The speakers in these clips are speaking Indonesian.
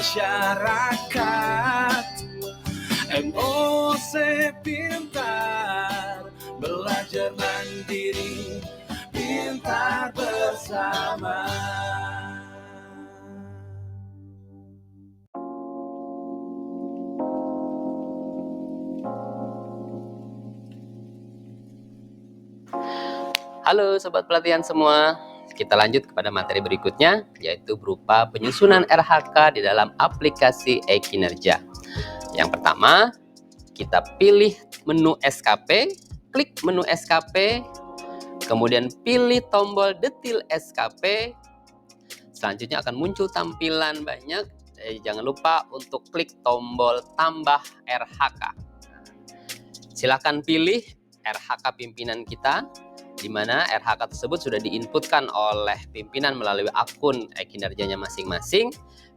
masyarakat. MOC Pintar, belajar mandiri, pintar bersama. Halo Sobat Pelatihan semua, kita lanjut kepada materi berikutnya, yaitu berupa penyusunan RHK di dalam aplikasi e-kinerja. Yang pertama, kita pilih menu SKP, klik menu SKP, kemudian pilih tombol detil SKP. Selanjutnya akan muncul tampilan banyak, jangan lupa untuk klik tombol tambah RHK. Silakan pilih RHK pimpinan kita, di mana RHK tersebut sudah diinputkan oleh pimpinan melalui akun kinerjanya masing-masing.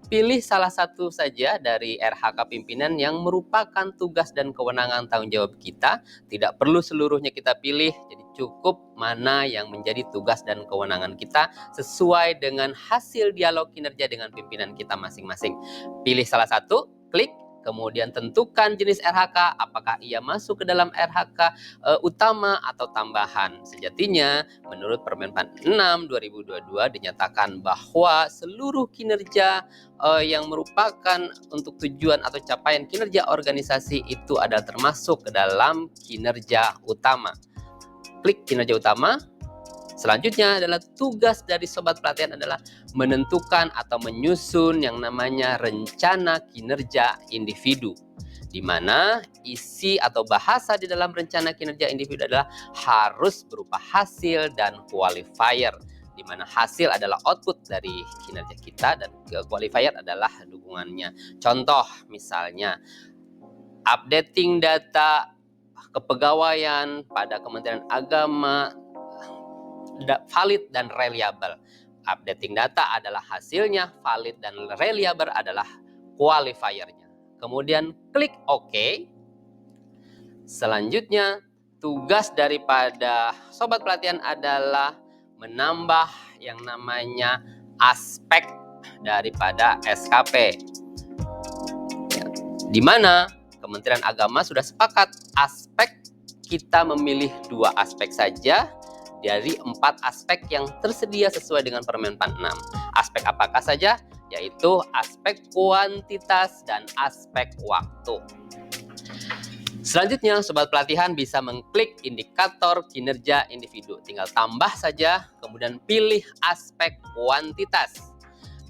Pilih salah satu saja dari RHK pimpinan yang merupakan tugas dan kewenangan tanggung jawab kita. Tidak perlu seluruhnya kita pilih, jadi cukup mana yang menjadi tugas dan kewenangan kita sesuai dengan hasil dialog kinerja dengan pimpinan kita masing-masing. Pilih salah satu, klik. Kemudian tentukan jenis RHK, apakah ia masuk ke dalam RHK utama atau tambahan. Sejatinya, menurut Permenpan 6 2022 dinyatakan bahwa seluruh kinerja yang merupakan untuk tujuan atau capaian kinerja organisasi itu adalah termasuk ke dalam kinerja utama. Klik kinerja utama. Selanjutnya adalah tugas dari Sobat Pelatihan adalah menentukan atau menyusun yang namanya rencana kinerja individu, di mana isi atau bahasa di dalam rencana kinerja individu adalah harus berupa hasil dan qualifier, di mana hasil adalah output dari kinerja kita dan qualifier adalah dukungannya. Contoh misalnya, updating data kepegawaian pada Kementerian Agama valid dan reliable. Updating data adalah hasilnya, valid dan reliable adalah qualifiernya. Kemudian klik OK. Selanjutnya, tugas daripada Sobat Pelatihan adalah menambah yang namanya aspek daripada SKP. Di mana Kementerian Agama sudah sepakat aspek kita memilih 2 aspek saja dari 4 aspek yang tersedia sesuai dengan Permenpan 6. Aspek apakah saja? Yaitu aspek kuantitas dan aspek waktu. Selanjutnya, Sobat Pelatihan bisa mengklik indikator kinerja individu. Tinggal tambah saja, kemudian pilih aspek kuantitas,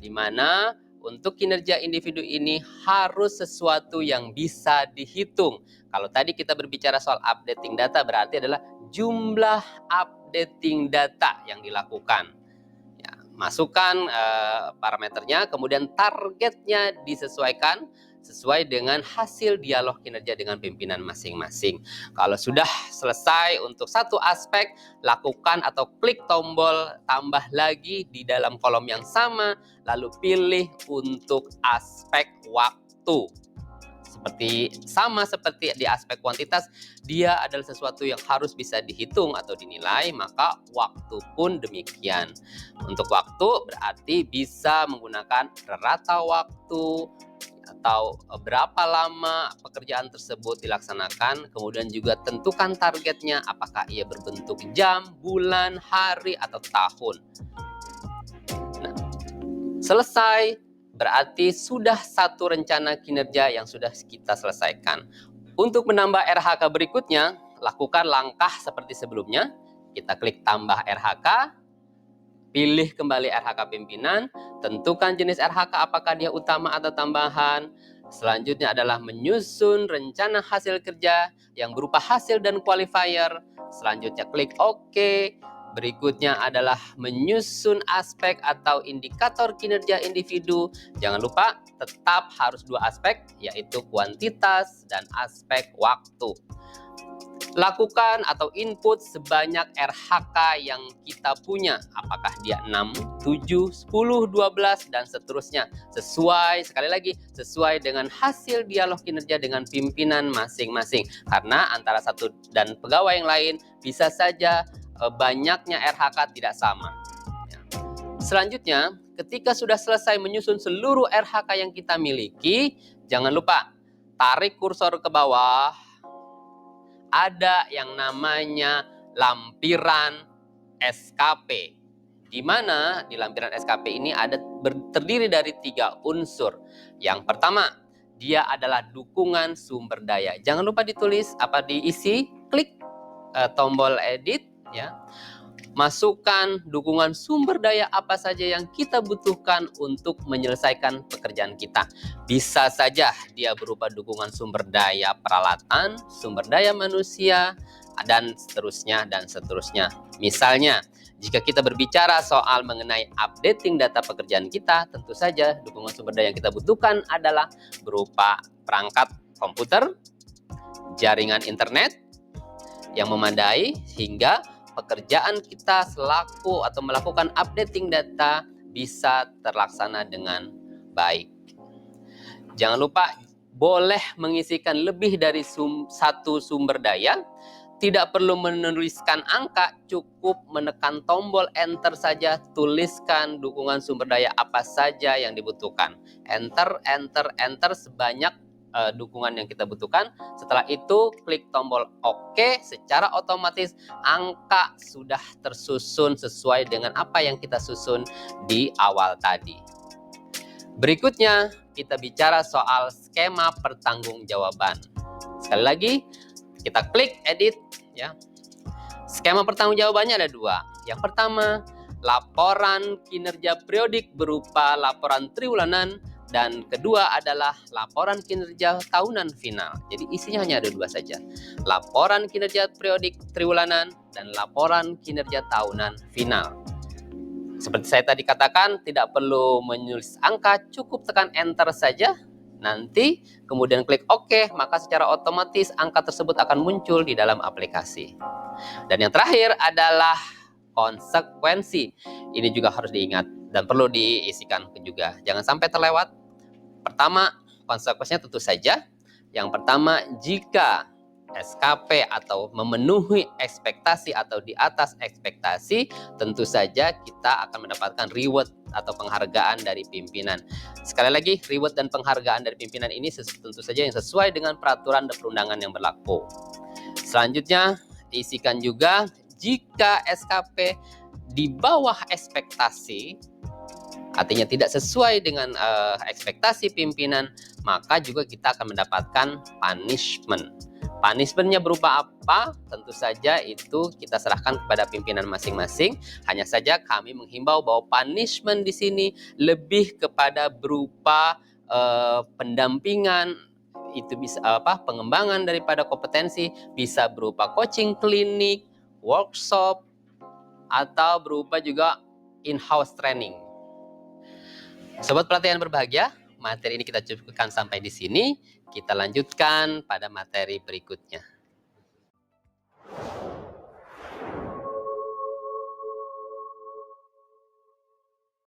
di mana untuk kinerja individu ini harus sesuatu yang bisa dihitung. Kalau tadi kita berbicara soal updating data, berarti adalah jumlah updating data yang dilakukan. Ya, masukkan parameternya, kemudian targetnya disesuaikan sesuai dengan hasil dialog kinerja dengan pimpinan masing-masing. Kalau sudah selesai untuk satu aspek, lakukan atau klik tombol tambah lagi di dalam kolom yang sama, lalu pilih untuk aspek waktu. Sama seperti di aspek kuantitas, dia adalah sesuatu yang harus bisa dihitung atau dinilai, maka waktu pun demikian. Untuk waktu berarti bisa menggunakan rata waktu atau berapa lama pekerjaan tersebut dilaksanakan, kemudian juga tentukan targetnya, apakah ia berbentuk jam, bulan, hari, atau tahun. Nah, selesai. Berarti sudah satu rencana kinerja yang sudah kita selesaikan. Untuk menambah RHK berikutnya, lakukan langkah seperti sebelumnya. Kita klik tambah RHK, pilih kembali RHK pimpinan, tentukan jenis RHK apakah dia utama atau tambahan. Selanjutnya adalah menyusun rencana hasil kerja yang berupa hasil dan qualifier. Selanjutnya klik OK. Berikutnya adalah menyusun aspek atau indikator kinerja individu. Jangan lupa tetap harus 2 aspek, yaitu kuantitas dan aspek waktu. Lakukan atau input sebanyak RHK yang kita punya. Apakah dia 6, 7, 10, 12, dan seterusnya. Sekali lagi, sesuai dengan hasil dialog kinerja dengan pimpinan masing-masing. Karena antara satu dan pegawai yang lain bisa saja banyaknya RHK tidak sama. Selanjutnya, ketika sudah selesai menyusun seluruh RHK yang kita miliki, jangan lupa tarik kursor ke bawah. Ada yang namanya lampiran SKP. Di mana di lampiran SKP ini terdiri dari 3 unsur. Yang pertama, dia adalah dukungan sumber daya. Jangan lupa ditulis diisi, klik tombol edit ya. Masukkan dukungan sumber daya apa saja yang kita butuhkan untuk menyelesaikan pekerjaan kita. Bisa saja dia berupa dukungan sumber daya peralatan, sumber daya manusia, dan seterusnya dan seterusnya. Misalnya, jika kita berbicara soal mengenai updating data pekerjaan kita, tentu saja dukungan sumber daya yang kita butuhkan adalah berupa perangkat komputer, jaringan internet yang memadai, hingga pekerjaan kita selaku atau melakukan updating data bisa terlaksana dengan baik. Jangan lupa boleh mengisikan lebih dari satu sumber daya. Tidak perlu menuliskan angka, cukup menekan tombol enter saja, tuliskan dukungan sumber daya apa saja yang dibutuhkan. Enter, enter, enter sebanyak dukungan yang kita butuhkan. Setelah itu klik tombol OK, secara otomatis angka sudah tersusun sesuai dengan apa yang kita susun di awal tadi. Berikutnya kita bicara soal skema pertanggungjawaban. Sekali lagi kita klik edit ya. Skema pertanggungjawabannya ada 2. Yang pertama, laporan kinerja periodik berupa laporan triwulan, dan kedua adalah laporan kinerja tahunan final. Jadi isinya hanya ada 2 saja. Laporan kinerja periodik triwulanan dan laporan kinerja tahunan final. Seperti saya tadi katakan, tidak perlu menulis angka, cukup tekan enter saja. Nanti kemudian klik OK, maka secara otomatis angka tersebut akan muncul di dalam aplikasi. Dan yang terakhir adalah konsekuensi. Ini juga harus diingat dan perlu diisikan juga. Jangan sampai terlewat. Pertama, konsekuensinya tentu saja. Yang pertama, jika SKP atau memenuhi ekspektasi atau di atas ekspektasi, tentu saja kita akan mendapatkan reward atau penghargaan dari pimpinan. Sekali lagi, reward dan penghargaan dari pimpinan ini tentu saja yang sesuai dengan peraturan dan perundangan yang berlaku. Selanjutnya, diisikan juga jika SKP di bawah ekspektasi, artinya tidak sesuai dengan ekspektasi pimpinan, maka juga kita akan mendapatkan punishment. Punishment-nya berupa apa? Tentu saja itu kita serahkan kepada pimpinan masing-masing. Hanya saja kami menghimbau bahwa punishment di sini lebih kepada berupa pendampingan, itu bisa pengembangan daripada kompetensi, bisa berupa coaching klinik, workshop, atau berupa juga in-house training. Sobat pelatihan berbahagia, materi ini kita cukupkan sampai di sini. Kita lanjutkan pada materi berikutnya.